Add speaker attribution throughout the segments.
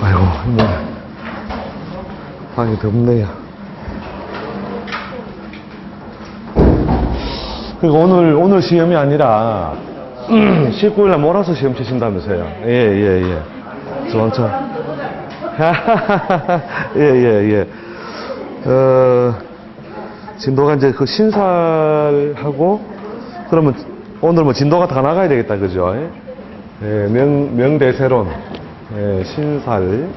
Speaker 1: 아이고, 뭐, 방이 덥네요. 그러니까 오늘 시험이 아니라, 19일날 몰아서 시험 치신다면서요. 예. 저왕청. 예. 진도가 이제 그 신살하고, 그러면 오늘 뭐 진도가 다 나가야 되겠다, 그죠? 예, 명대세론, 예, 신살.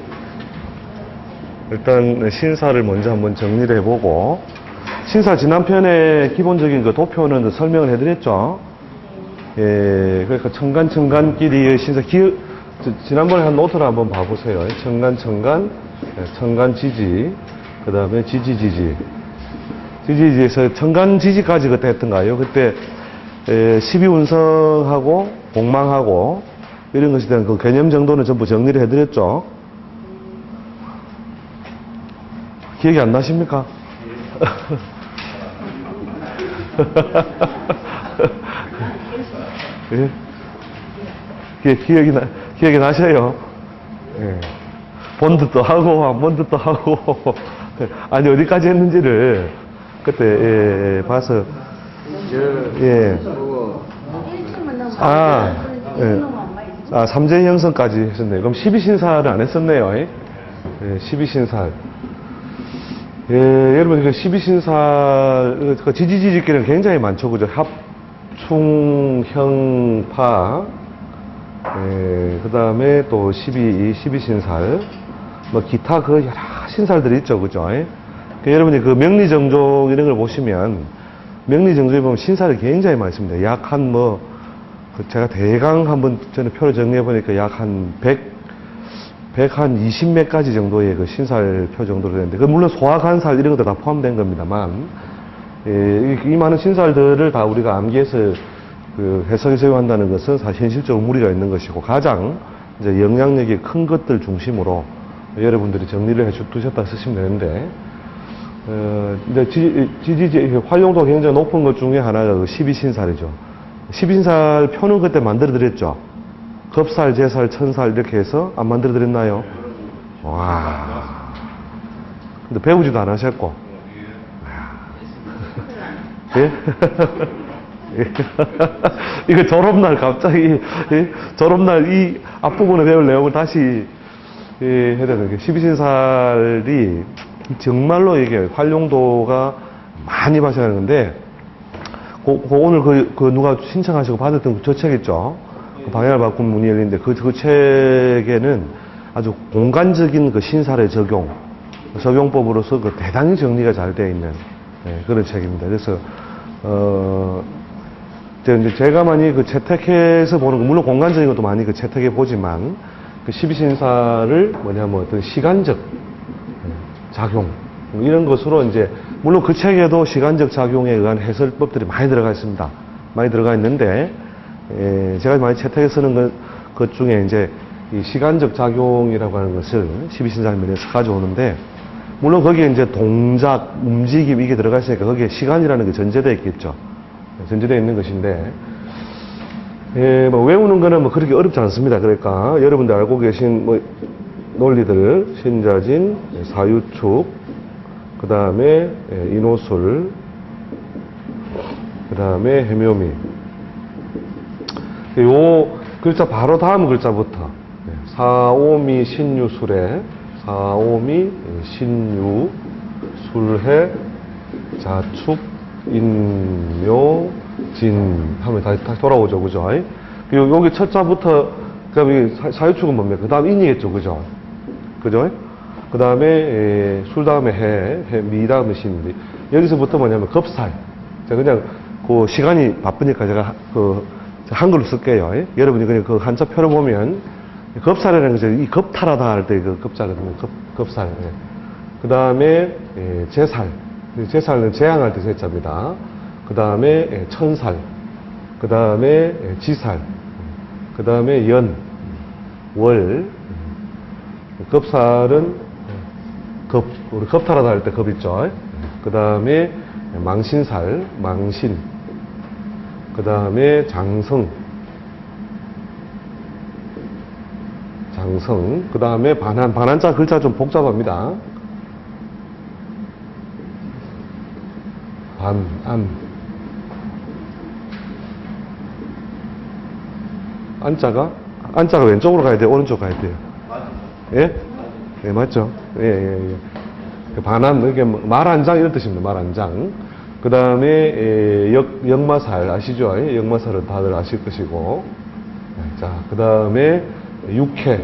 Speaker 1: 일단 신살을 먼저 한번 정리를 해보고, 신살 지난편에 기본적인 그 도표는 설명을 해드렸죠. 예, 그러니까 청간끼리의 신살, 지난번에 한 노트를 한번 봐보세요. 청간지지, 그 다음에 지지지에서 청간지지까지 그때 했던가요? 그때 12운성하고 공망하고 이런 것에 대한 그 개념 정도는 전부 정리를 해드렸죠. 기억이 안 나십니까? 예? 기억이 나셔요? 예. 본 듯도 하고, 안 본 듯도 하고. 아니, 어디까지 했는지를 그때, 봐서. 예. 삼재 형성까지 했었네요. 그럼 12신사를 안 했었네요. 예, 12신사. 예, 여러분, 그 12신사, 그 지지지지끼리는 굉장히 많죠. 그죠? 합충, 형파, 예, 그 다음에 또 12신살, 뭐, 기타 그 여러 신살들이 있죠. 그죠? 예? 여러분이 그 명리정종 이런 걸 보시면, 명리정종에 보면 신살이 굉장히 많습니다. 약 한 뭐, 제가 대강 한번 전에 표를 정리해 보니까 약 한 120몇 가지 정도의 그 신살표 정도로 되는데, 그 물론 소화간살 이런 것도 다 포함된 겁니다만, 예, 이 많은 신살들을 다 우리가 암기해서 그 해석해서 한다는 것은 사실 현실적으로 무리가 있는 것이고, 가장 이제 영향력이 큰 것들 중심으로 여러분들이 정리를 해 두셨다 쓰시면 되는데, 이제 활용도가 굉장히 높은 것 중에 하나가 그 12신살이죠. 12신살 표는 그때 만들어 드렸죠. 겁살, 제살, 천살 이렇게 해서 안 만들어 드렸나요? 와. 근데 배우지도 안 하셨고. 예? 이거 졸업날 갑자기, 예? 졸업날 이 앞부분에 배울 내용을 다시, 예, 해야 되는 게 12신살이 정말로 이게 활용도가 많이 발생하는 건데, 오늘 누가 신청하시고 받았던 저 책 있죠? 그 방향을 바꾼 문이 열리는데 그 책에는 아주 공간적인 그 신살의 적용법으로서 그 대단히 정리가 잘 되어 있는, 예, 그런 책입니다. 그래서, 이제 제가 많이 그 채택해서 보는 거, 물론 공간적인 것도 많이 그 채택해 보지만, 그 12신살을 뭐냐면 어떤 시간적 작용, 이런 것으로 이제, 물론 그 책에도 시간적 작용에 의한 해설법들이 많이 들어가 있습니다. 많이 들어가 있는데, 제가 많이 채택해서 쓰는 것 중에 이제 이 시간적 작용이라고 하는 것을 12신살면에서 가져오는데, 물론 거기에 이제 동작, 움직임 이게 들어가 있으니까 거기에 시간이라는 게 전제되어 있겠죠. 전제되어 있는 것인데, 뭐 외우는 거는 뭐 그렇게 어렵지 않습니다. 그러니까 여러분들 알고 계신 뭐 논리들, 신자진, 사유축, 그 다음에 인호술, 그 다음에 해묘미. 요 글자 바로 다음 글자부터 사오미 신유술해, 사오미 신유술해, 자축 인묘 진 하면 다시 돌아오죠. 그죠? 여기 첫 자부터, 그 다음에 사유축은 뭡니까? 그 다음 인이겠죠. 그죠? 그 다음에 술 다음에 미 다음에 신. 여기서부터 뭐냐면 겁살. 제가 그냥 그 시간이 바쁘니까 제가 그 한글로 쓸게요. 여러분이 그냥 그 한자 표를 보면 겁살이라는 것이 이 겁탈하다 할 때 그 겁자거든요. 겁살. 그 다음에 제살. 제살은 재앙할 때 제자입니다. 그 다음에 천살. 그 다음에 지살. 그 다음에 연, 월. 겁살은 우리 겁탈하다 할 때 겁 있죠. 그 다음에 망신살, 망신. 그 다음에 장성. 장성. 그 다음에 반한. 반한자 글자 좀 복잡합니다. 안. 안자가 왼쪽으로 가야 돼요? 오른쪽 가야 돼요? 예? 예, 맞죠? 예. 반함, 이게 말한장 이런 뜻입니다. 말한장. 그 다음에 역마살 아시죠? 역마살은 다들 아실 것이고. 자, 그 다음에 육회.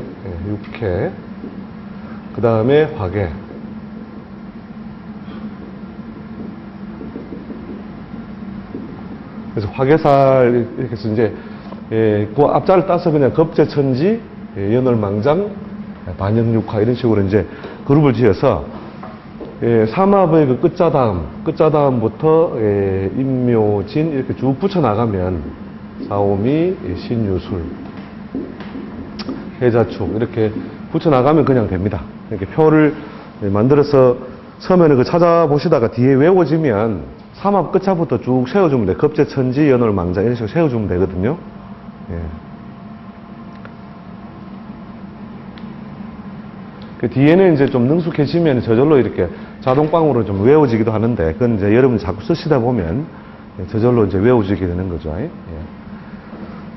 Speaker 1: 그 다음에 화계. 그래서 화계살 이렇게 해서 이제 그 앞자를 따서 그냥 겁재천지, 연월망장, 반영육화 이런 식으로 이제 그룹을 지어서 삼합의 그 끝자다음부터 임묘진 이렇게 쭉 붙여 나가면 사오미, 신유술, 해자축 이렇게 붙여 나가면 그냥 됩니다. 이렇게 표를 만들어서 처음에는 그 찾아보시다가 뒤에 외워지면 삼합 끝자부터 쭉 세워주면 돼. 겁재천지, 연월망장 이런 식으로 세워주면 되거든요. 예. 그 뒤에는 이제 좀 능숙해지면 저절로 이렇게 자동방으로 좀 외워지기도 하는데, 그건 이제 여러분이 자꾸 쓰시다 보면 저절로 이제 외워지게 되는 거죠. 예.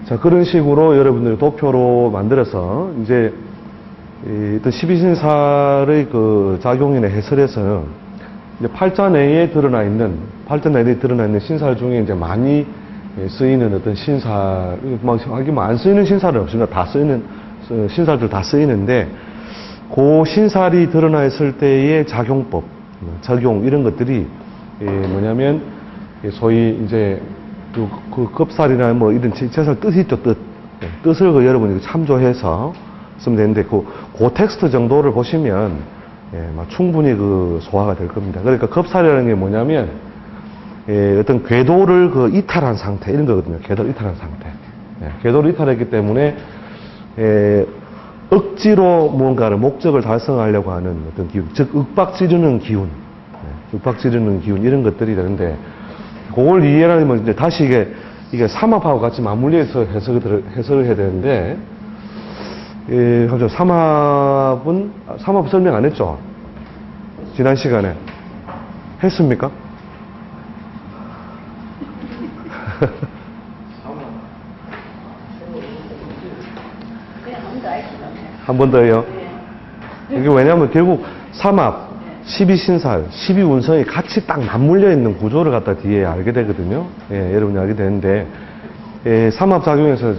Speaker 1: 자, 그런 식으로 여러분들이 도표로 만들어서 이제 어떤 12신살의 그 작용이나 해설에서 이제 팔자 내에 드러나 있는 신살 중에 이제 많이 쓰이는 어떤 신살, 안 쓰이는 신살은 없습니다. 다 쓰이는, 신살들 다 쓰이는데, 그 신살이 드러나 있을 때의 작용법, 적용, 이런 것들이, 뭐냐면, 소위 이제, 그 겁살이나 뭐 이런 제살 뜻이 있죠, 뜻. 뜻을 그 여러분이 참조해서 쓰면 되는데, 그 텍스트 정도를 보시면, 충분히 그 소화가 될 겁니다. 그러니까 겁살이라는 게 뭐냐면, 어떤 궤도를 그 이탈한 상태, 이런 거거든요. 궤도를 이탈한 상태. 궤도를 이탈했기 때문에, 억지로 무언가를, 목적을 달성하려고 하는 어떤 기운, 즉, 윽박지르는 기운, 이런 것들이 되는데, 그걸 이해하려면 이제 다시 이게 삼합하고 같이 맞물려서 해석을 해야 되는데, 삼합 설명 안 했죠? 지난 시간에. 했습니까? 한 번 더요. 이게 왜냐면 결국 삼합, 12신살, 12운성이 같이 딱 맞물려 있는 구조를 갖다 뒤에 알게 되거든요. 여러분이 알게 되는데, 삼합 작용에서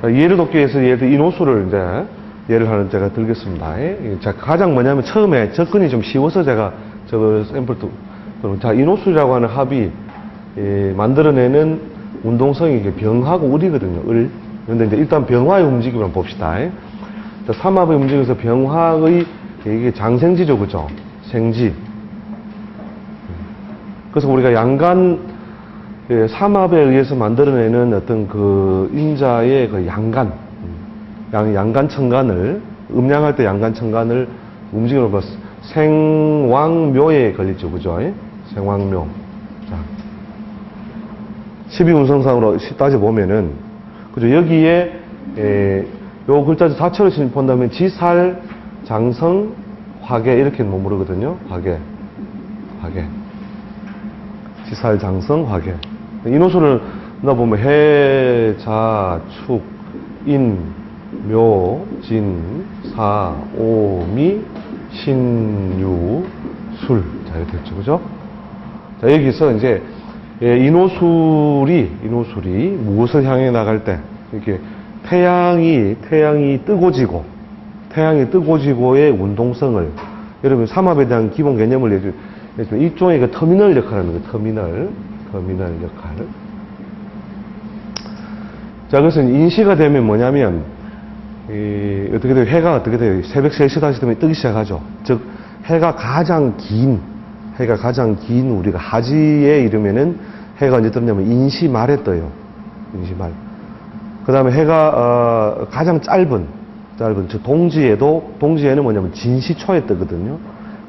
Speaker 1: 예를 돕기 위해서 예를 들어 인호수를 이제 예를 하나 제가 들겠습니다. 자, 가장 뭐냐면 처음에 접근이 좀 쉬워서 제가 저거 샘플도, 자, 인호수라고 하는 합이 만들어내는 운동성이 병하고 을이거든요. 을. 그런데 이제 일단 병화의 움직임을 한번 봅시다. 자, 삼합의 움직임에서 병화의 이게 장생지죠, 그죠? 생지. 그래서 우리가 양간, 삼합에 의해서 만들어내는 어떤 그 인자의 그 양간, 양간천간을, 음양할 때 양간천간을 움직임을 봐서 생왕묘에 걸리죠, 그죠? 생왕묘. 자, 12운성상으로 따져보면은, 그죠? 여기에, 요 글자 자체로 본다면 지살, 장성, 화계, 이렇게 머무르거든요. 화계. 지살, 장성, 화계. 인호수를 넣어보면 해, 자, 축, 인, 묘, 진, 사, 오, 미, 신, 유, 술. 자, 이렇게 됐죠. 그죠? 자, 여기서 이제, 인호술이 무엇을 향해 나갈 때, 이렇게 태양이 뜨고 지고의 운동성을, 여러분, 삼합에 대한 기본 개념을 얘기해주면, 일종의 그 터미널 역할을 하는 거예요. 터미널 역할. 자, 그래서 인시가 되면 뭐냐면, 어떻게 돼요? 해가 어떻게 돼요? 새벽 3시 다시 되면 뜨기 시작하죠. 즉, 해가 가장 긴 우리가 하지에 이르면은 해가 언제 뜨냐면 인시 말에 떠요. 인시 말. 그 다음에 해가, 가장 짧은, 즉, 동지에는 뭐냐면 진시초에 뜨거든요.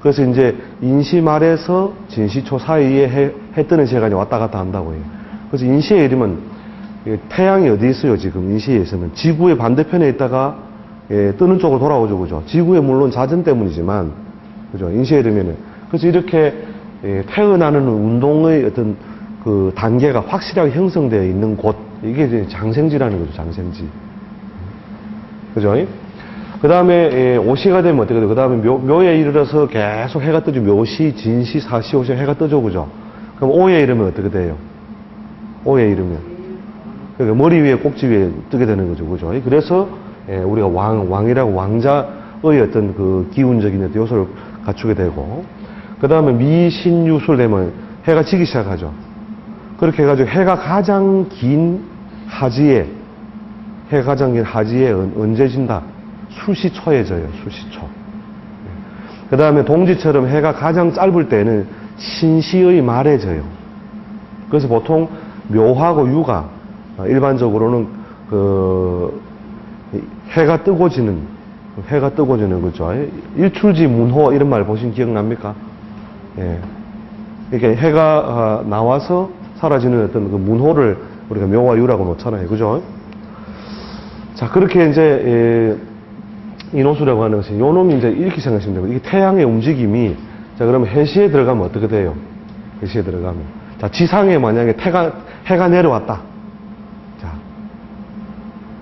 Speaker 1: 그래서 이제 인시 말에서 진시초 사이에 해 뜨는 시간이 왔다 갔다 한다고 해요. 그래서 인시에 이르면 태양이 어디 있어요, 지금 인시에 있으면? 지구의 반대편에 있다가 뜨는 쪽으로 돌아오죠, 그죠? 지구의 물론 자전 때문이지만, 그죠? 인시에 되면은. 그래서 이렇게 태어나는 운동의 어떤 그 단계가 확실하게 형성되어 있는 곳, 이게 이제 장생지라는 거죠, 장생지. 그죠? 그 다음에 오시가 되면 어떻게 돼요? 그 다음에 묘에 이르러서 계속 해가 뜨죠. 묘시, 진시, 사시, 오시 해가 뜨죠, 그죠? 그럼 오에 이르면 어떻게 돼요? 오에 이르면 그러니까 머리 위에 꼭지 위에 뜨게 되는 거죠, 그죠? 그래서 우리가 왕이라고 왕자의 어떤 그 기운적인 요소를 갖추게 되고, 그 다음에 미신유술 되면 해가 지기 시작하죠. 그렇게 해가지고 해가 가장 긴 하지에 언제 진다? 수시초에 져요, 수시초. 그 다음에 동지처럼 해가 가장 짧을 때는 신시의 말에 져요. 그래서 보통 묘하고 유가 일반적으로는 그 해가 뜨고 지는 거죠. 일출지 문호 이런 말 보신 기억납니까? 예. 이렇게 해가 나와서 사라지는 어떤 그 문호를 우리가 묘와 유라고 놓잖아요, 그죠? 자, 그렇게 이제 인호수라고 하는 것이 요 놈이 이제 이렇게 생각하시면 되고, 이게 태양의 움직임이, 자, 그러면 해시에 들어가면 어떻게 돼요? 해시에 들어가면. 자, 지상에 만약에 해가 내려왔다.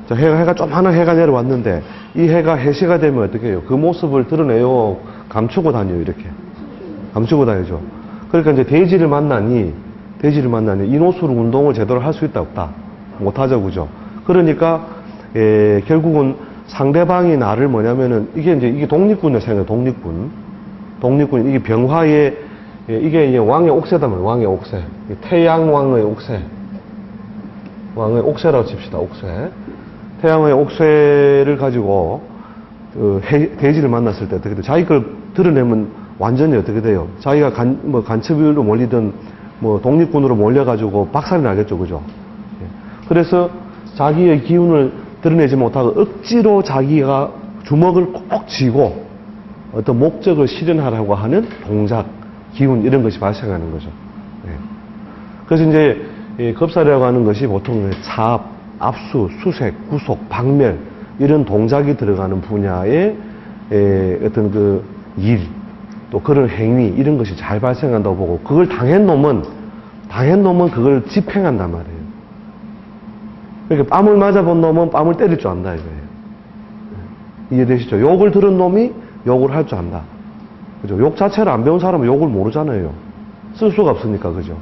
Speaker 1: 자, 해가 좀 하나 해가 내려왔는데, 이 해가 해시가 되면 어떻게 해요? 그 모습을 드러내요? 감추고 다녀요, 이렇게. 감추고 다니죠. 그러니까 이제 대지를 만나니, 인호술 운동을 제대로 할 수 있다, 없다? 못하죠, 그죠? 그러니까, 결국은 상대방이 나를 뭐냐면은, 이게 독립군을 생각해요, 독립군. 이게 병화의, 이게 이제 왕의 옥새다 말이에요, 왕의 옥새. 태양왕의 옥새. 왕의 옥새라고 칩시다, 옥새. 태양의 옥새를 가지고, 대지를 만났을 때 어떻게 돼요? 자기 걸 드러내면 완전히 어떻게 돼요? 자기가 간첩으로 몰리든, 독립군으로 몰려가지고 박살이 나겠죠, 그죠? 그래서 자기의 기운을 드러내지 못하고 억지로 자기가 주먹을 꼭 쥐고 어떤 목적을 실현하려고 하는 동작, 기운 이런 것이 발생하는 거죠. 그래서 이제 겁살이라고 하는 것이 보통 차압, 압수, 수색, 구속, 박멸 이런 동작이 들어가는 분야의 어떤 그 일, 또 그런 행위 이런 것이 잘 발생한다고 보고, 그걸 당한 놈은 그걸 집행한단 말이에요. 그러니까 뺨을 맞아본 놈은 뺨을 때릴 줄 안다 이거예요. 이해되시죠? 욕을 들은 놈이 욕을 할 줄 안다. 그죠? 욕 자체를 안 배운 사람은 욕을 모르잖아요. 쓸 수가 없으니까, 그죠?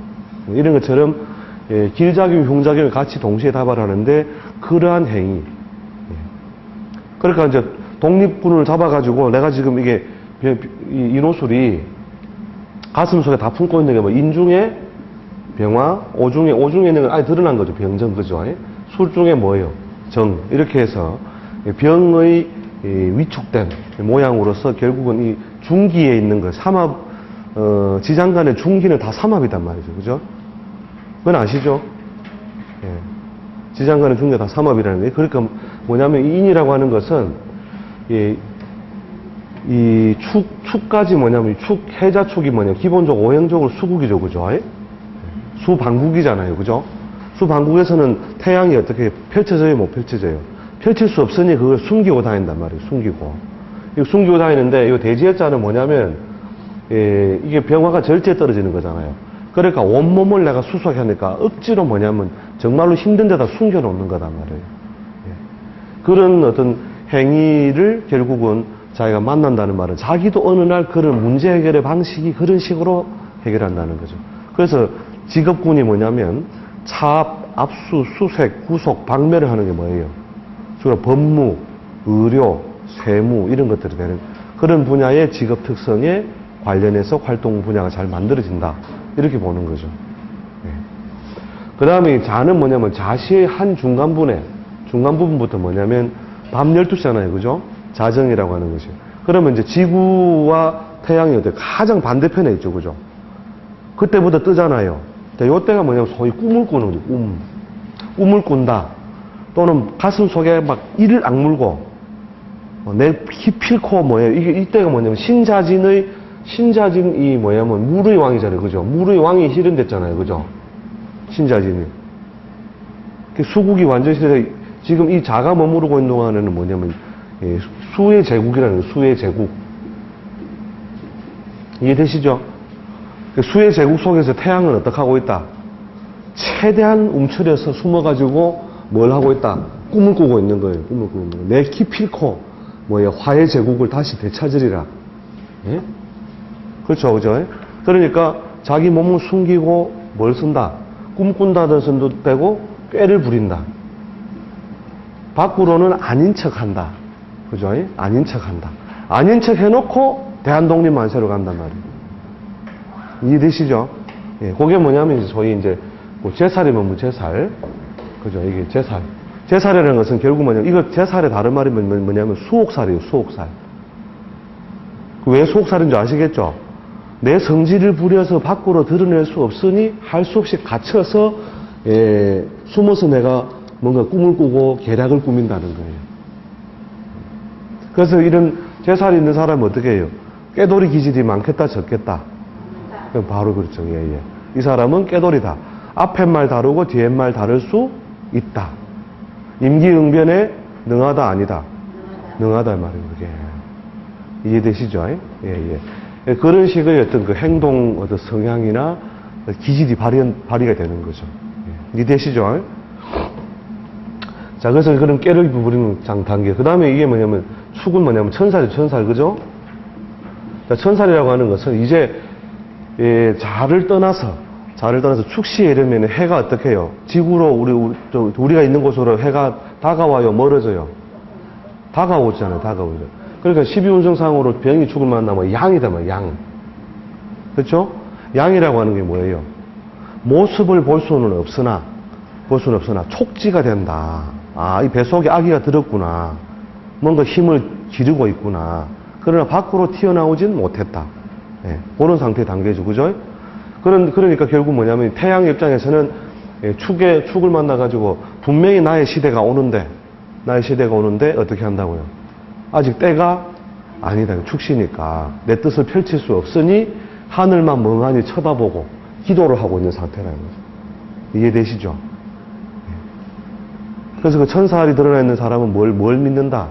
Speaker 1: 이런 것처럼 길작용, 흉작용을 같이 동시에 다발하는데 그러한 행위. 그러니까 이제 독립군을 잡아가지고 내가 지금 이게 인호술이 가슴 속에 다 품고 있는 게 뭐 인중에 병화, 오중에 있는 건 아예 드러난 거죠. 병정, 그죠? 술 중에 뭐예요? 정. 이렇게 해서 병의 위축된 모양으로서 결국은 이 중기에 있는 거, 삼합, 지장간의 중기는 다 삼합이단 말이죠. 그죠? 그건 아시죠? 예. 지장간의 중기가 다 삼합이라는 게, 그러니까 뭐냐면 이 인이라고 하는 것은 이 축까지 뭐냐면 해자축이 뭐냐면 기본적으로 오행적으로 수국이죠. 그죠? 수반국이잖아요. 그죠? 수반국에서는 태양이 어떻게 펼쳐져요? 못 펼쳐져요? 펼칠 수 없으니 그걸 숨기고 다닌단 말이에요. 숨기고 다니는데, 이 대지해자는 뭐냐면, 이게 병화가 절제에 떨어지는 거잖아요. 그러니까 온몸을 내가 수속하니까 억지로 뭐냐면 정말로 힘든 데다 숨겨놓는 거단 말이에요. 그런 어떤 행위를 결국은 자기가 만난다는 말은 자기도 어느 날 그런 문제 해결의 방식이 그런 식으로 해결한다는 거죠. 그래서 직업군이 뭐냐면 차압, 압수, 수색, 구속, 박멸을 하는 게 뭐예요? 주로 법무, 의료, 세무 이런 것들이 되는 그런 분야의 직업 특성에 관련해서 활동 분야가 잘 만들어진다. 이렇게 보는 거죠. 그 다음에 자는 뭐냐면 자시의 한 중간 부분부터 뭐냐면 밤 12시잖아요. 그죠? 자정이라고 하는 것이. 그러면 이제 지구와 태양이 어때? 가장 반대편에 있죠. 그죠? 그때부터 뜨잖아요. 요때가 뭐냐면 소위 꿈을 꾸는 거죠. 꿈을 꾼다. 또는 가슴 속에 막 이를 악물고, 내 기필코 뭐예요. 이때가 뭐냐면 신자진이 뭐냐면 물의 왕이잖아요. 그죠? 물의 왕이 실현됐잖아요. 그죠? 신자진이. 수국이 완전히 지금 이 자가 머무르고 있는 동안에는 뭐냐면 예, 수의 제국이라는 거예요. 수의 제국. 이해되시죠? 수의 제국 속에서 태양은 어떻게 하고 있다? 최대한 움츠려서 숨어가지고 뭘 하고 있다? 꿈을 꾸고 있는 거예요. 꿈을 꾸고 있는 거예요. 내 기필코 화의 제국을 다시 되찾으리라. 예? 그렇죠, 그죠? 그러니까 자기 몸을 숨기고 뭘 쓴다? 꿈꾼다는 선도 되고 꾀를 부린다. 밖으로는 아닌 척 한다. 그죠? 아닌 척 한다. 아닌 척 해놓고 대한독립 만세로 간단 말이에요. 이해되시죠? 예, 그게 뭐냐면, 저희 이제, 제살이면 무제살. 그죠? 이게 제살. 제살이라는 것은 결국 뭐냐면, 이거 제살의 다른 말이 뭐냐면, 수옥살이에요, 수옥살. 왜 수옥살인 줄 아시겠죠? 내 성질을 부려서 밖으로 드러낼 수 없으니, 할 수 없이 갇혀서, 숨어서 내가 뭔가 꿈을 꾸고 계략을 꾸민다는 거예요. 그래서 이런 제살이 있는 사람은 어떻게 해요? 꾀돌이 기질이 많겠다, 적겠다? 바로 그렇죠. 예, 예. 이 사람은 꾀돌이다. 앞에 말 다루고 뒤에 말 다룰 수 있다. 임기응변에 능하다, 아니다? 능하다 말이에요, 그게. 이해되시죠? 예, 예. 그런 식의 어떤 그 행동, 어떤 성향이나 기질이 발휘가 되는 거죠. 예. 이해되시죠? 자, 그래서 그런 꾀를 부리는 단계. 그 다음에 이게 뭐냐면, 축은 뭐냐면 천살이죠, 천살. 그죠? 자, 천살이라고 하는 것은 이제, 자를 떠나서 축시에 이르면 해가 어떻게 해요? 지구로 우리가 있는 곳으로 해가 다가와요, 멀어져요? 다가오잖아요, 다가오죠. 그러니까 12운성상으로 병이 축을 만나면 양이다, 양. 그렇죠? 양이라고 하는 게 뭐예요? 모습을 볼 수는 없으나 촉지가 된다. 아, 이 뱃속에 아기가 들었구나. 뭔가 힘을 기르고 있구나. 그러나 밖으로 튀어나오진 못했다. 예, 그런 상태의 단계죠. 그죠? 그러니까 결국 뭐냐면 태양 입장에서는 축을 만나가지고 분명히 나의 시대가 오는데 어떻게 한다고요? 아직 때가 아니다. 축시니까 내 뜻을 펼칠 수 없으니 하늘만 멍하니 쳐다보고 기도를 하고 있는 상태라는 거죠. 이해되시죠? 그래서 그 천사알이 드러나 있는 사람은 뭘 믿는다?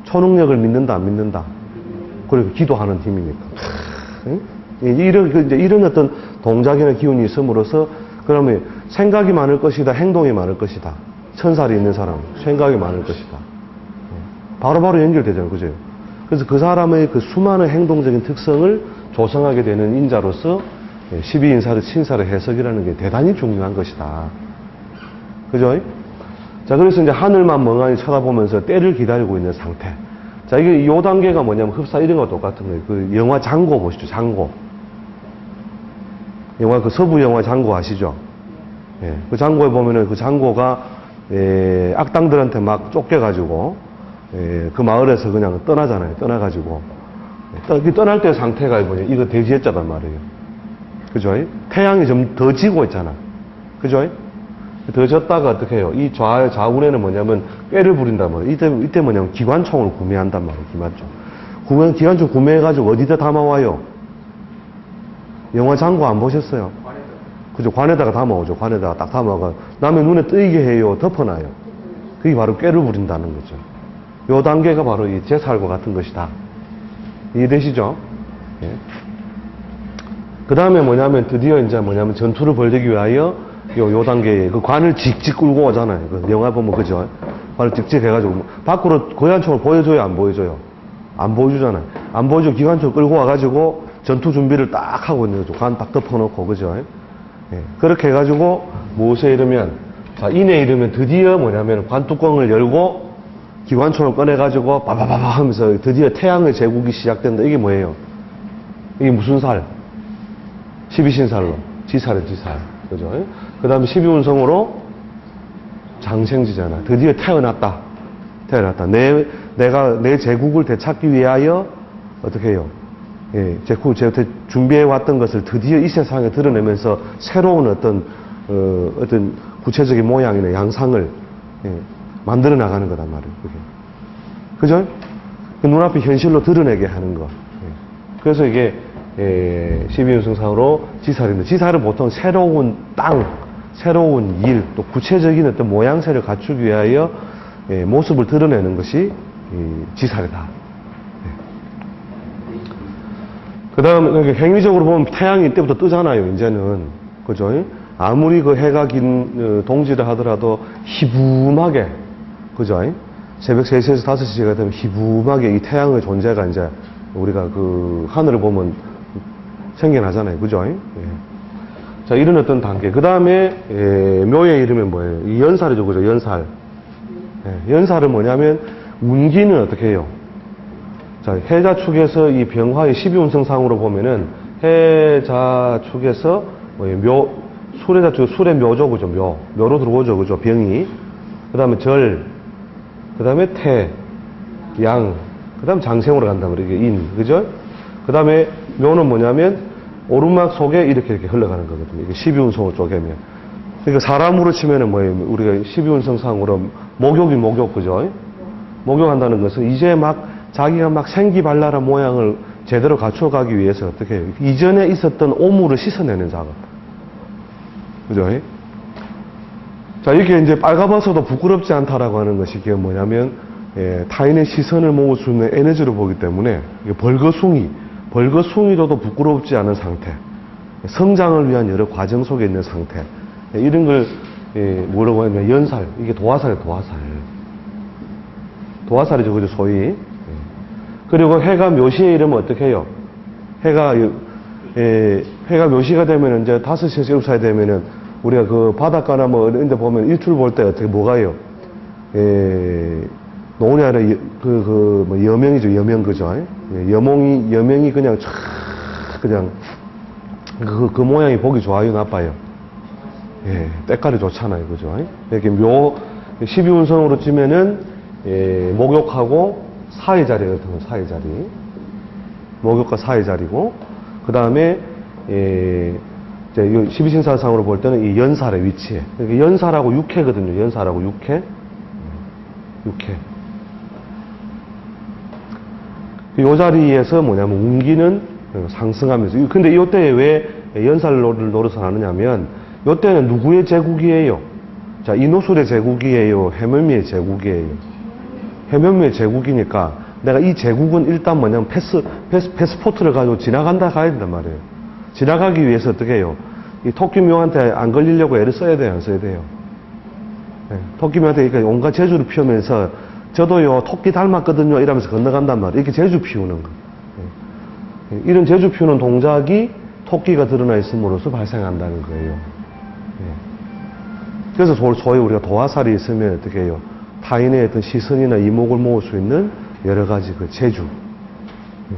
Speaker 1: 초능력을 믿는다, 안 믿는다? 그리고 기도하는 힘이니까. 이런 어떤 동작이나 기운이 있음으로써 그러면 생각이 많을 것이다, 행동이 많을 것이다. 천살이 있는 사람, 생각이 많을 것이다. 바로바로 연결되잖아요. 그죠? 그래서 그 사람의 그 수많은 행동적인 특성을 조성하게 되는 인자로서 12인사의 친사의 해석이라는 게 대단히 중요한 것이다. 그죠? 자, 그래서 이제 하늘만 멍하니 쳐다보면서 때를 기다리고 있는 상태. 자, 이게 요 단계가 뭐냐면 흡사 이런 거 똑같은 거예요. 그 영화 장고 보시죠, 장고. 영화 그 서부 영화 장고 아시죠? 예. 그 장고에 보면은 그 장고가 악당들한테 막 쫓겨가지고 그 마을에서 그냥 떠나잖아요. 떠나가지고 떠날 때 상태가 뭐냐? 이거 대지했자단 말이에요. 그죠? 태양이 좀 더 지고 있잖아. 그죠? 더 졌다가 어떻게 해요? 이 좌운에는 뭐냐면 꾀를 부린단 말이에요. 이때 뭐냐면 기관총을 구매한단 말이에요. 기관총 구매해가지고 어디다 담아와요? 영화 장고 안 보셨어요? 그죠? 관에다가 담아오죠. 관에다가 딱 담아가 남의 눈에 뜨이게 해요. 덮어놔요. 그게 바로 꾀를 부린다는 거죠. 요 단계가 바로 이 제살과 같은 것이다. 이해되시죠? 예. 그 다음에 뭐냐면 드디어 이제 뭐냐면 전투를 벌이기 위하여 요 단계에 그 관을 직직 끌고 오잖아요. 그 영화 보면 그죠? 관을 직직 해가지고 밖으로 기관총을 보여줘요, 안 보여줘요? 안 보여주잖아요. 안 보여주고 기관총 끌고 와가지고 전투 준비를 딱 하고 있는 거죠. 관 딱 덮어놓고 그죠? 예. 그렇게 해가지고 무엇에 이르면 자, 인에 이르면 드디어 뭐냐면 관 뚜껑을 열고 기관총을 꺼내가지고 바바바바 하면서 드디어 태양의 제국이 시작된다. 이게 뭐예요? 이게 무슨 살? 12신살로. 지살은 지살. 그죠? 그 다음에 12운성으로 장생지잖아. 드디어 태어났다. 내가 내 제국을 되찾기 위하여 어떻게 해요? 예, 제국을 준비해왔던 것을 드디어 이 세상에 드러내면서 새로운 어떤 구체적인 모양이나 양상을 만들어 나가는 거단 말이에요. 그게. 그죠? 그 눈앞에 현실로 드러내게 하는 거. 그래서 이게 12운성상으로 지살인데, 지살은 보통 새로운 땅, 새로운 일, 또 구체적인 어떤 모양새를 갖추기 위하여 모습을 드러내는 것이 지살이다. 그 다음, 행위적으로 보면 태양이 이때부터 뜨잖아요, 이제는. 그죠? 아무리 그 해가 긴 동지를 하더라도 희붐하게, 그죠? 새벽 3시에서 5시가 되면 희붐하게 이 태양의 존재가 이제 우리가 그 하늘을 보면 생겨나잖아요, 그죠? 예. 자, 이런 어떤 단계. 그 다음에, 묘의 이름은 뭐예요? 이 연살이죠, 그죠? 연살. 예, 연살은 뭐냐면, 운기는 어떻게 해요? 자, 해자축에서 이 병화의 12운성상으로 보면은, 해자축에서, 수레자축, 수레 묘죠, 그죠? 묘로 들어오죠, 그죠? 병이. 그 다음에 절, 그 다음에 태, 양, 그 다음 장생으로 간다, 그러게, 인, 그죠? 그 다음에 묘는 뭐냐면, 오르막 속에 이렇게 흘러가는 거거든요. 이게 12운성으로 쪼개면. 그러니까 사람으로 치면은 뭐예요? 우리가 12운성상으로 목욕, 그죠? 목욕한다는 것은 이제 막 자기가 막 생기발랄한 모양을 제대로 갖춰가기 위해서 어떻게 해요? 이전에 있었던 오물을 씻어내는 작업. 그죠? 자, 이렇게 이제 빨가벗어도 부끄럽지 않다라고 하는 것이 이게 뭐냐면, 타인의 시선을 모을 수 있는 에너지로 보기 때문에, 벌거숭이로도 부끄럽지 않은 상태, 성장을 위한 여러 과정 속에 있는 상태, 이런 걸 뭐라고 하냐면 연살, 이게 도화살이에요, 도화살이죠, 그죠, 소위. 그리고 해가 묘시에 이르면 어떻게 해요? 해가 묘시가 되면 이제 5시에서 7시 되면은 우리가 그 바닷가나 뭐 이런 데 보면 일출 볼 때 어떻게 뭐가요? 노을이 아니라 뭐 여명이죠, 여명, 그죠? 여명이 그냥 촥, 그냥, 그 모양이 보기 좋아요, 나빠요? 예, 때깔이 좋잖아요, 그죠? 이렇게 12운성으로 치면은, 목욕하고 사의 자리거든요, 사의 자리. 목욕과 사의 자리고, 그 다음에, 이제 12신사상으로 볼 때는 이 연살의 위치에. 연살하고 육해거든요, 연살하고 육해. 이 자리에서 뭐냐면 운기는 상승하면서. 근데 이때에 왜 연살로를 노릇을 하느냐면, 이때는 누구의 제국이에요? 자, 이노술의 제국이에요? 해면미의 제국이에요? 해면미의 제국이니까 내가 이 제국은 일단 뭐냐면 패스포트를 가지고 지나간다 가야 된단 말이에요. 지나가기 위해서 어떻게 해요? 이 토끼묘한테 안 걸리려고 애를 써야 돼요, 안 써야 돼요? 네, 토끼묘한테 그러니까 온갖 재주를 피우면서 저도요, 토끼 닮았거든요, 이러면서 건너간단 말이에요. 이렇게 재주 피우는 거. 네. 이런 재주 피우는 동작이 토끼가 드러나 있음으로써 발생한다는 거예요. 네. 그래서 소위 우리가 도화살이 있으면 어떻게 해요? 타인의 어떤 시선이나 이목을 모을 수 있는 여러 가지 그 재주.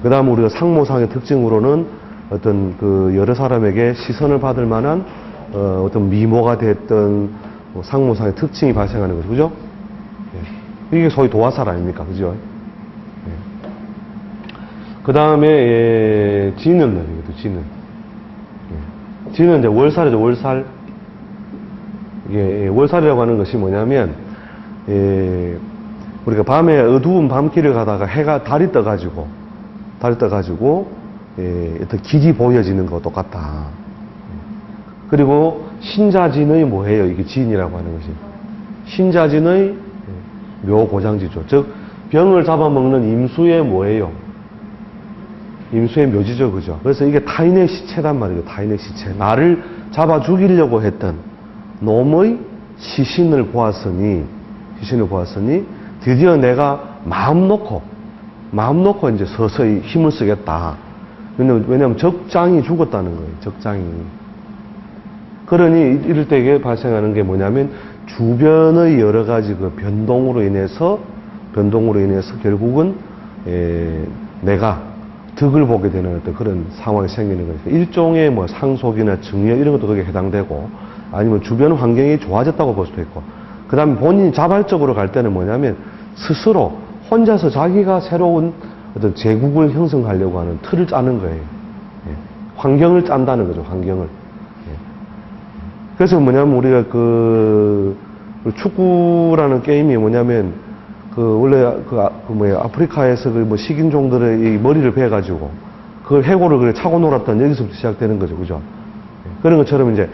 Speaker 1: 그 다음 우리가 상모상의 특징으로는 어떤 그 여러 사람에게 시선을 받을 만한 어떤 미모가 됐던 뭐 상모상의 특징이 발생하는 거죠. 그죠? 이게 소위 도화살 아닙니까? 그죠? 그 다음에, 지는 날이거든요, 지는. 지는 이제 월살이죠, 월살. 이게, 월살이라고 하는 것이 뭐냐면, 우리가 밤에 어두운 밤길을 가다가 달이 떠가지고, 어떤 길이 보여지는 거 똑같다. 그리고 신자진의 뭐예요? 이게 진이라고 하는 것이. 신자진의 묘고장지죠. 즉, 병을 잡아먹는 임수의 뭐예요? 임수의 묘지죠, 그죠? 그래서 이게 타인의 시체단 말이에요, 타인의 시체. 나를 잡아 죽이려고 했던 놈의 시신을 보았으니, 드디어 내가 마음 놓고 이제 서서히 힘을 쓰겠다. 왜냐면 적장이 죽었다는 거예요, 적장이. 그러니 이럴 때 이게 발생하는 게 뭐냐면 주변의 여러 가지 그 변동으로 인해서 결국은 내가 득을 보게 되는 어떤 그런 상황이 생기는 거니까 일종의 뭐 상속이나 증여 이런 것도 거기에 해당되고 아니면 주변 환경이 좋아졌다고 볼 수도 있고 그 다음에 본인이 자발적으로 갈 때는 뭐냐면 스스로 혼자서 자기가 새로운 어떤 제국을 형성하려고 하는 틀을 짜는 거예요. 환경을 짠다는 거죠, 환경을. 그래서 뭐냐면 우리가 그 축구라는 게임이 뭐냐면 원래 아프리카에서 그 뭐 식인종들의 이 머리를 베가지고 그걸 해골을 차고 놀았던 여기서부터 시작되는 거죠, 그죠? 그런 것처럼 이제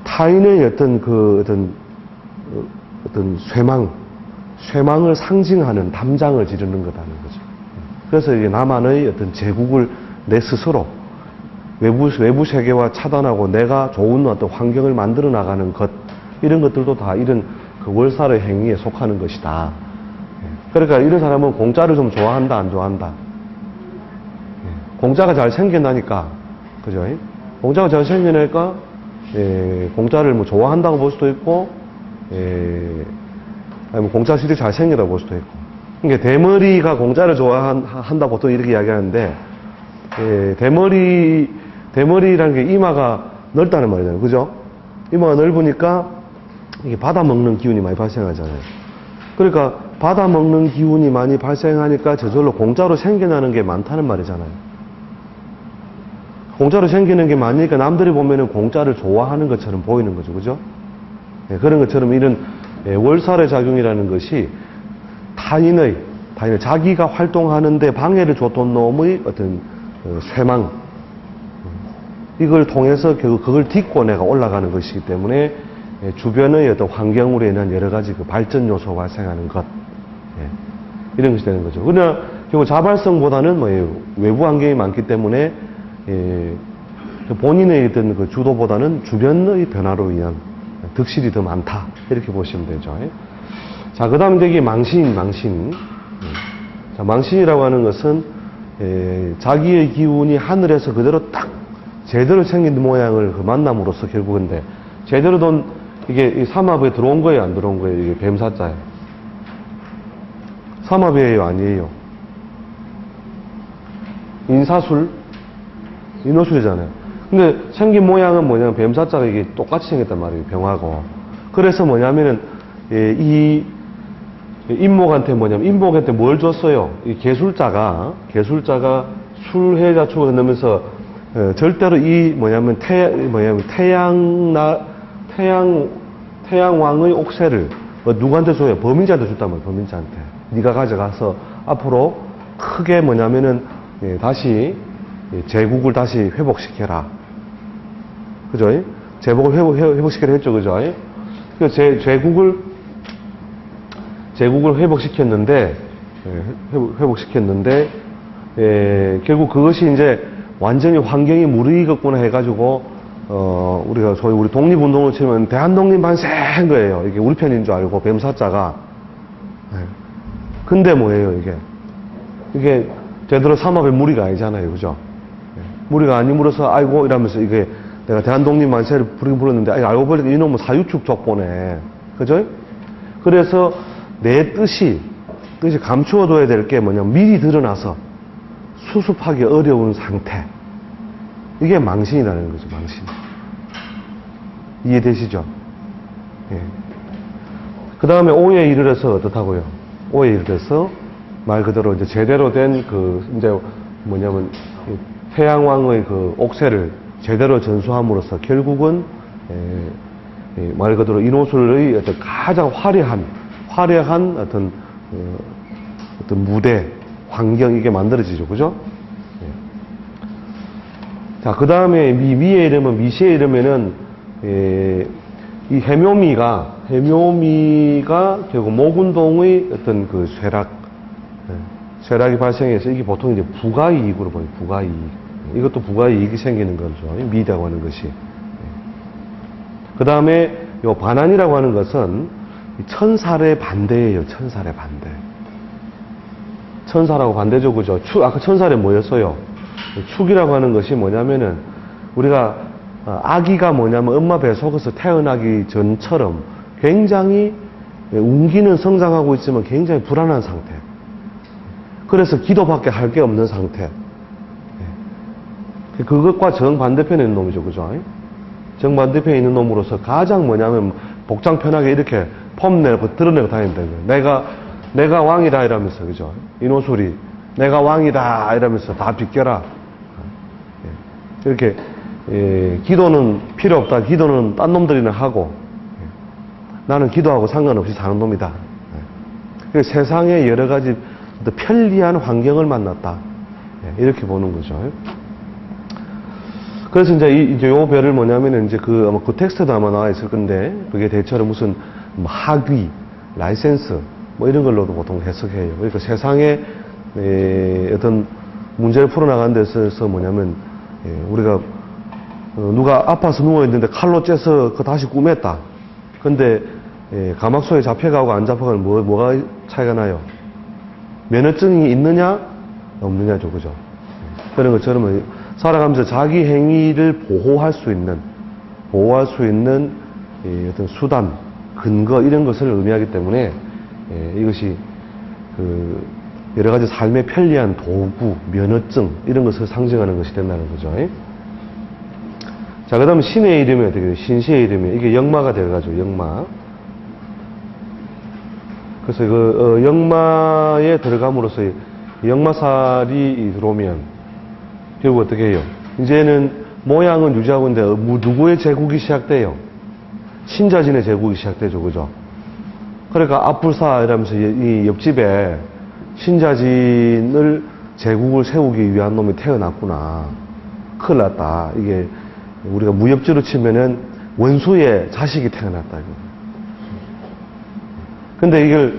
Speaker 1: 타인의 어떤 쇠망, 쇠망을 상징하는 담장을 지르는 거다는 거죠. 그래서 이게 남한의 어떤 제국을 내 스스로 외부 세계와 차단하고 내가 좋은 어떤 환경을 만들어 나가는 것, 이런 것들도 다 이런 그 월살의 행위에 속하는 것이다. 그러니까 이런 사람은 공짜를 좀 좋아한다, 안 좋아한다? 공짜가 잘 생겨나니까, 그죠? 공짜가 잘 생겨나니까, 공짜를 뭐 좋아한다고 볼 수도 있고, 아니 뭐 공짜 실이 잘 생기다고 볼 수도 있고. 그러니까 대머리가 공짜를 좋아한다 보통 이렇게 이야기하는데, 대머리라는 게 이마가 넓다는 말이잖아요. 그죠? 이마가 넓으니까 이게 받아먹는 기운이 많이 발생하잖아요. 그러니까 받아먹는 기운이 많이 발생하니까 저절로 공짜로 생겨나는 게 많다는 말이잖아요. 공짜로 생기는 게 많으니까 남들이 보면은 공짜를 좋아하는 것처럼 보이는 거죠. 그죠? 그런 것처럼 이런 월살의 작용이라는 것이 타인의 자기가 활동하는데 방해를 줬던 놈의 어떤 쇠망, 이걸 통해서 결국 그걸 딛고 내가 올라가는 것이기 때문에 주변의 어떤 환경으로 인한 여러 가지 그 발전 요소가 발생하는 것, 이런 것이 되는 거죠. 그러나 결국 자발성보다는 뭐 외부 환경이 많기 때문에 본인의 어떤 그 주도보다는 주변의 변화로 인한 득실이 더 많다, 이렇게 보시면 되죠. 자, 그 다음 이게 망신. 자, 망신이라고 하는 것은 자기의 기운이 하늘에서 그대로 딱 제대로 생긴 모양을 그 만남으로써 결국은데, 제대로 된 이게 삼합에 들어온 거예요, 안 들어온 거예요? 이게 뱀사자예요. 삼합이에요, 아니에요? 인사술, 인호술이잖아요. 근데 생긴 모양은 뭐냐면 뱀사자가 이게 똑같이 생겼단 말이에요, 병하고. 그래서 뭐냐면은 이 인목한테 뭘 줬어요? 이 개술자가 술해자축을 넣으면서 절대로 이 태양왕의 옥새를 누구한테 줘요? 범인자한테 줬단 말이에요. 범인자한테. 네가 가져가서 앞으로 크게 다시 제국을 다시 회복시켜라. 그죠? 제국을 회복시켜라 했죠. 그죠? 제국을 회복시켰는데 결국 그것이 이제 완전히 환경이 무르익었구나 해가지고 우리가 소위 우리 독립운동을 치면 대한독립 만세인 거예요. 이게 우리 편인 줄 알고 뱀사자가. 근데 뭐예요 이게 제대로 삼합의 무리가 아니잖아요. 그죠? 무리가 아님으로써 아이고 이러면서 이게 내가 대한독립 만세를 부르긴 불렀는데 알고 보니까 이놈은 사유축 족보네. 그죠? 그래서 내 뜻이 감추어둬야 될 게 뭐냐면 미리 드러나서 수습하기 어려운 상태. 이게 망신이라는 거죠, 망신. 이해되시죠? 예. 그 다음에 오에 이르러서 어떻다고요? 오에 이르러서 말 그대로 이제 제대로 된 태양왕의 그 옥새를 제대로 전수함으로써 결국은 말 그대로 인호술의 어떤 가장 화려한 어떤 무대, 환경, 이게 만들어지죠. 그죠? 자, 그 다음에 미에 이르면, 미시에 이르면은, 이 해묘미가 결국 목운동의 어떤 그 쇠락이 발생해서 이게 보통 이제 부가이익으로 보여요. 부가이익. 이것도 부가이익이 생기는 거죠. 미라고 하는 것이. 그 다음에 요 반환이라고 하는 것은 천살의 반대예요. 천살의 반대. 천사라고 반대죠. 그죠? 아까 천살에 뭐였어요? 축이라고 하는 것이 뭐냐면은 우리가 아기가 뭐냐면 엄마 배 속에서 태어나기 전처럼 굉장히 운기는 성장하고 있지만 굉장히 불안한 상태. 그래서 기도밖에 할 게 없는 상태. 그것과 정반대편에 있는 놈이죠. 그죠? 정반대편에 있는 놈으로서 가장 뭐냐면 복장 편하게 이렇게 폼 내고 드러내고 다닌다는 거예요. 내가 왕이다 이러면서. 그죠? 인호술이 내가 왕이다 이러면서 다 비껴라. 이렇게 기도는 필요 없다. 기도는 딴 놈들이나 하고 나는 기도하고 상관없이 사는 놈이다. 세상에 여러 가지 편리한 환경을 만났다. 이렇게 보는 거죠. 그래서 이제 요 별을 뭐냐면은 이제 아마 그 텍스트도 아마 나와 있을 건데 그게 대체로 무슨 학위, 라이센스 뭐 이런 걸로도 보통 해석해요. 그러니까 세상에 어떤 문제를 풀어나가는 데 있어서 뭐냐면 우리가 누가 아파서 누워있는데 칼로 째서 그 다시 꾸몄다. 근데 감압소에 잡혀가고 안 잡혀가는 뭐가 차이가 나요? 면허증이 있느냐 없느냐죠. 그죠? 그런 것처럼 살아가면서 자기 행위를 보호할 수 있는 어떤 수단, 근거 이런 것을 의미하기 때문에 이것이 그 여러 가지 삶의 편리한 도구, 면허증 이런 것을 상징하는 것이 된다는 거죠. 자, 그 다음에 신의 이름이 어떻게 돼요? 신시의 이름이 이게 역마가 돼가지고 역마. 그래서 그 역마에 들어감으로써 역마살이 들어오면 결국 어떻게 해요? 이제는 모양은 유지하고 있는데 누구의 제국이 시작돼요? 신자진의 제국이 시작되죠. 그죠? 그러니까 앞불사 이러면서 이 옆집에 신자진을 제국을 세우기 위한 놈이 태어났구나. 큰일 났다. 이게 우리가 무협지로 치면은 원수의 자식이 태어났다. 근데 이걸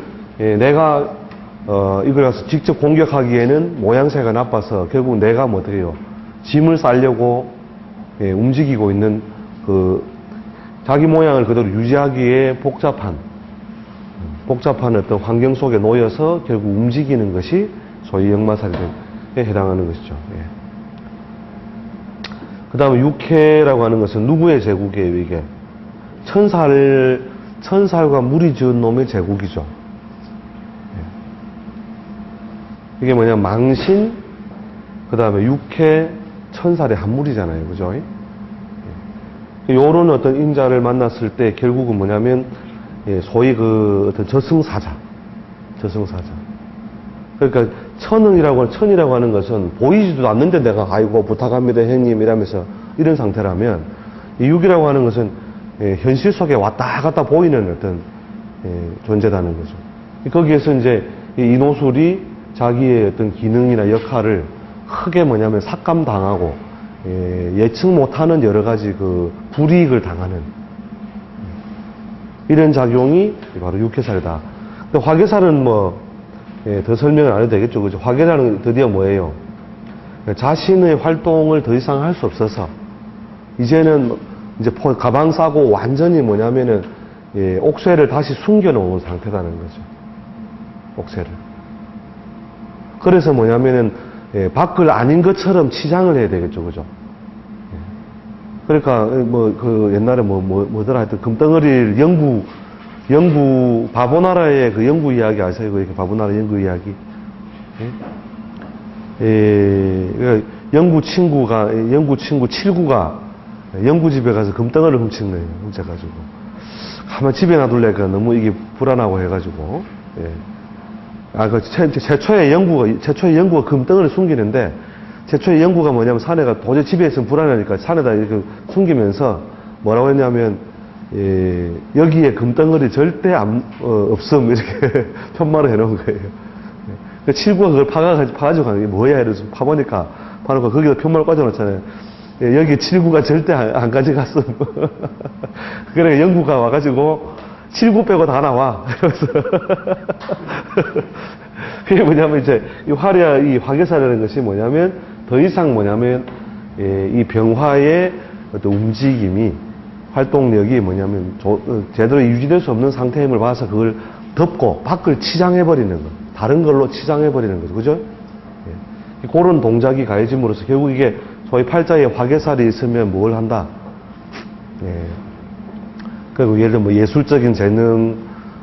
Speaker 1: 내가 이걸 가서 직접 공격하기에는 모양새가 나빠서 결국 내가 뭐 어떻게 해요? 짐을 싸려고 움직이고 있는 그 자기 모양을 그대로 유지하기에 복잡한 어떤 환경 속에 놓여서 결국 움직이는 것이 소위 역마살에 해당하는 것이죠. 그 다음에 육해라고 하는 것은 누구의 제국이에요, 이게? 천살과 무리 지은 놈의 제국이죠. 이게 뭐냐, 망신, 그 다음에 육해, 천살의 한물이잖아요. 그죠? 요런 어떤 인자를 만났을 때 결국은 뭐냐면, 소위 그 어떤 저승사자. 그러니까 천이라고 하는 것은 보이지도 않는데 내가 아이고 부탁합니다 형님 이러면서 이런 상태라면 이 육이라고 하는 것은 현실 속에 왔다 갔다 보이는 어떤 존재라는 거죠. 거기에서 이제 이 노술이 자기의 어떤 기능이나 역할을 크게 뭐냐면 삭감당하고 예측 못하는 여러 가지 그 불이익을 당하는 이런 작용이 바로 육해살이다. 근데 화계살은 뭐 더 설명을 안 해도 되겠죠. 그죠? 화계살은 드디어 뭐예요? 자신의 활동을 더 이상 할 수 없어서 이제는 이제 가방 싸고 완전히 뭐냐면은 옥쇠를 다시 숨겨놓은 상태라는 거죠. 옥쇠를. 그래서 뭐냐면은 밖을 아닌 것처럼 치장을 해야 되겠죠. 그죠? 그러니까 뭐 그 옛날에 뭐더라 하여튼 금덩어리를 영구 바보나라의 그 영구 이야기 아세요? 이렇게 바보나라 영구 이야기. 그러니까 영구 친구 칠구가 영구 집에 가서 금덩어리를 훔친 거예요. 훔쳐가지고 가만 집에 놔둘래니까 너무 이게 불안하고 해가지고. 그 최초의 영구가 금덩어리를 숨기는데 최초의 영구가 뭐냐면 사내가 도저히 집에 있으면 불안하니까 산에다 이렇게 숨기면서 뭐라고 했냐면 여기에 금덩어리 절대 없음 이렇게 편말을 해놓은 거예요. 그 칠구가 그걸 파가지고 가는 게 뭐야 이래서 파보니까 거기다 편말을 꽂아놓잖아요. 여기 칠구가 절대 안 가져갔음. 그래 영구가 와가지고 칠구 빼고 다 나와. 이러면서 그게 뭐냐면 이제 이 화계사라는 것이 뭐냐면 더 이상 뭐냐면 이 병화의 어떤 움직임이 활동력이 뭐냐면 제대로 유지될 수 없는 상태임을 봐서 그걸 덮고 밖을 치장해버리는 것. 다른 걸로 치장해버리는 거죠. 그죠? 그런 동작이 가해짐으로써 결국 이게 소위 팔자에 화계살이 있으면 뭘 한다? 그리고 예를 들어 뭐 예술적인 재능,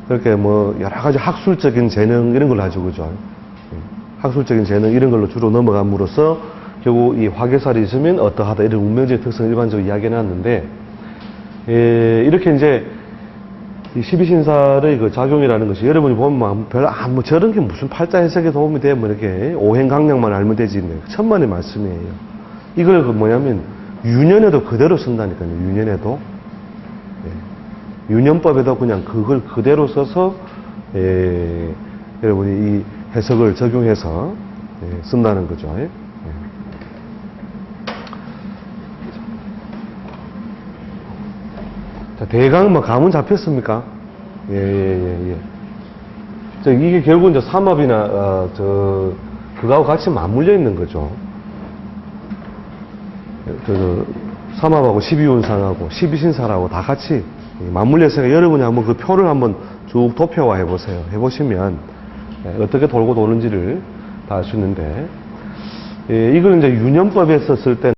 Speaker 1: 그렇게 뭐 여러 가지 학술적인 재능 이런 걸 가지고 그죠? 학술적인 재능 이런 걸로 주로 넘어감으로써 결국 이 화계살이 있으면 어떠하다 이런 운명적인 특성을 일반적으로 이야기해놨는데 이렇게 이제 이 12신살의 그 작용이라는 것이 여러분이 보면 뭐 저런 게 무슨 팔자 해석에 도움이 돼? 뭐 이렇게 오행강령만 알면 되지. 천만의 말씀이에요. 이걸 그 뭐냐면 유년에도 그대로 쓴다니까요. 유년에도. 유년법에도 그냥 그걸 그대로 써서 여러분이 이 해석을 적용해서 쓴다는 거죠. 자, 대강 뭐 감은 잡혔습니까? 예. 이게 결국 이제 삼합이나, 그거하고 같이 맞물려 있는 거죠. 삼합하고 12운상하고 12신사라고 다 같이 맞물려서 여러분이 한번 그 표를 한번 쭉 도표화 해보세요. 해보시면 어떻게 돌고 도는지를 다 알 수 있는데, 이걸 이제 유년법에 썼을 때